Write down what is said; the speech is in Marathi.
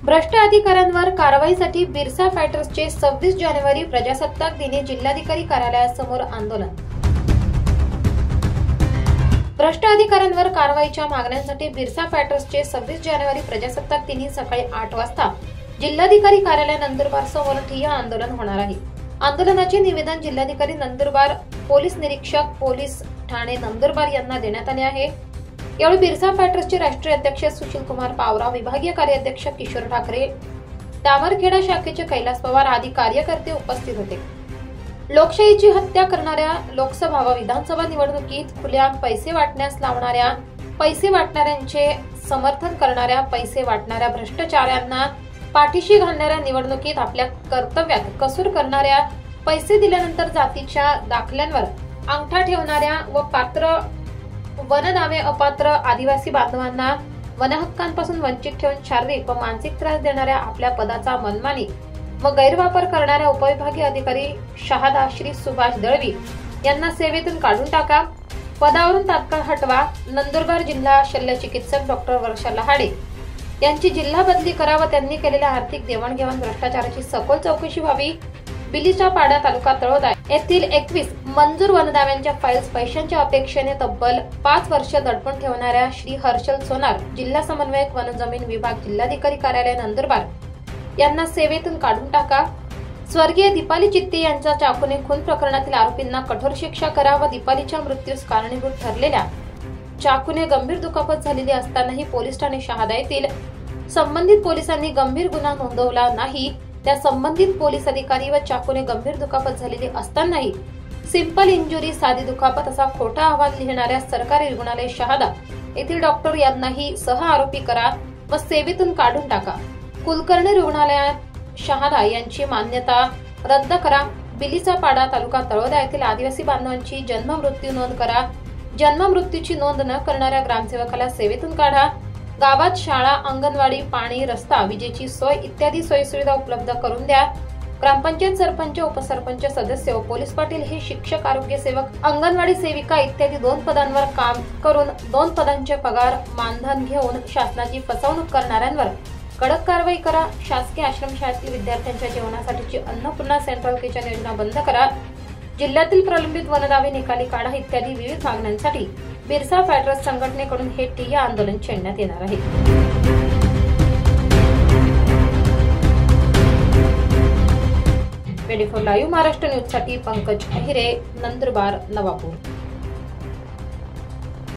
भ्रष्ट अधिकाऱ्यांवर कारवाईसाठी बिरसा फायटर्सचे 26 जानेवारी प्रजासत्ताक दिनी जिल्हाधिकारी कार्यालयासमोर आंदोलन। भ्रष्ट अधिकाऱ्यांवर कारवाईच्या मागण्यांसाठी बिरसा फायटर्सचे 26 जानेवारी प्रजासत्ताक दिनी सकाळी 8 वाजता जिल्हाधिकारी कार्यालय नंदुरबार समोर ठिय्या आंदोलन होणार आहे। आंदोलनाचे निवेदन जिल्हाधिकारी नंदुरबार, पोलीस निरीक्षक, पोलीस ठाणे नंदुरबार यांना देण्यात आले आहे। यावेळी बिरसा फायटर्सचे राष्ट्रीय अध्यक्ष सुशील कुमार पावरा, विभागीय कार्याध्यक्ष किशोर ठाकरे, दामरखेडा शाखेचे कैलास पवार आदी कार्यकर्ते उपस्थित होते। लोकशाहीची हत्या करणाऱ्या लोकसभा व विधानसभा निवडणुकीत खुलेआम पैसे वाटण्यास लावणाऱ्या, पैसे वाटणाऱ्यांचे समर्थन करणाऱ्या, पैसे वाटणाऱ्या भ्रष्टाचाऱ्यांना पाठीशी घालणाऱ्या, निवडणुकीत आपल्या कर्तव्यात कसूर करणाऱ्या, पैसे दिल्यानंतर जातीच्या दाखल्यांवर अंगठा ठेवणाऱ्या व पात्र वनदावे अपात्र आदिवासी बांधवांना वनहक्कांपासून वंचित ठेवून शारीरिक व मानसिक त्रास देणाऱ्या, आपल्या पदाचा मनमानी व गैरवापर करणाऱ्या उपविभागीय अधिकारी शहादा श्री सुभाष दळवी यांना सेवेतून काढून टाका, पदावरून तात्काळ हटवा। नंदुरबार जिल्हा शल्य चिकित्सक डॉक्टर वर्षा लहाडे यांची जिल्हा बदली करा व त्यांनी केलेल्या आर्थिक देवाणघेवाण भ्रष्टाचाराची सखोल चौकशी व्हावी। बिलीचा पाडा तालुका तळोदा येथील 21 मंजूर वनदाव्यांच्या फाईल्स पैशांच्या अपेक्षेने तब्बल 5 वर्ष दडपून ठेवणाऱ्या श्री हर्षल सोनार, जिल्हा समन्वयक वन जमीन विभाग, जिल्हाधिकारी कार्यालय नंदुरबार यांना सेवेतून काढून टाका। स्वर्गीय दीपाली चित्ते यांच्या चाकूने खून प्रकरणातील आरोपींना कठोर शिक्षा करा व दीपालीच्या मृत्यूस कारणीभूत ठरलेल्या चाकूने गंभीर दुखापत झालेली असतानाही पोलीस ठाणे शहादा येथील संबंधित पोलिसांनी गंभीर गुन्हा नोंदवला नाही, त्या संबंधित पोलीस अधिकारी व चाकूने गंभीर दुखापत झालेली असतानाही सिंपल इंजुरी, साधी दुखापत असा खोटा अहवाल लिहिणाऱ्या सरकारी रुग्णालय शहादा येथील डॉक्टर यांनाही सह आरोपी करा व सेवेतून काढून टाका। कुलकर्णी रुग्णालयात शहादा यांची मान्यता रद्द करा। बिलीचा पाडा तालुका तळोदा येथील आदिवासी बांधवांची जन्म मृत्यू नोंद करा। जन्म मृत्यूची नोंद न करणाऱ्या ग्रामसेवकाला सेवेतून काढा। गावात शाळा, अंगणवाडी, पाणी, रस्ता, विजेची सोय इत्यादी सोयीसुविधा उपलब्ध करून द्या। ग्रामपंचायत सरपंच, उपसरपंच, सदस्य व पोलीस पाटील हे शिक्षक, आरोग्य सेवक, अंगणवाडी सेविका इत्यादी 2 पदांवर काम करून 2 पदांचे पगार मानधन घेऊन शासनाची फसवणूक करणाऱ्यांवर कडक कारवाई करा। शासकीय आश्रमशाळेतील विद्यार्थ्यांच्या जेवणासाठीची अन्नपूर्णा सेंट्रल किचन योजना बंद करा। जिल्ह्यातील प्रलंबित वनदावे निकाली काढा इत्यादी विविध मागण्यांसाठी बिरसा फायटर्स संघटनेकडून हे ठिय्या आंदोलन छेडण्यात येणार आहे। लाईव्ह महाराष्ट्र न्यूज साठी पंकज अहिरे, नंदुरबार, नवापूर।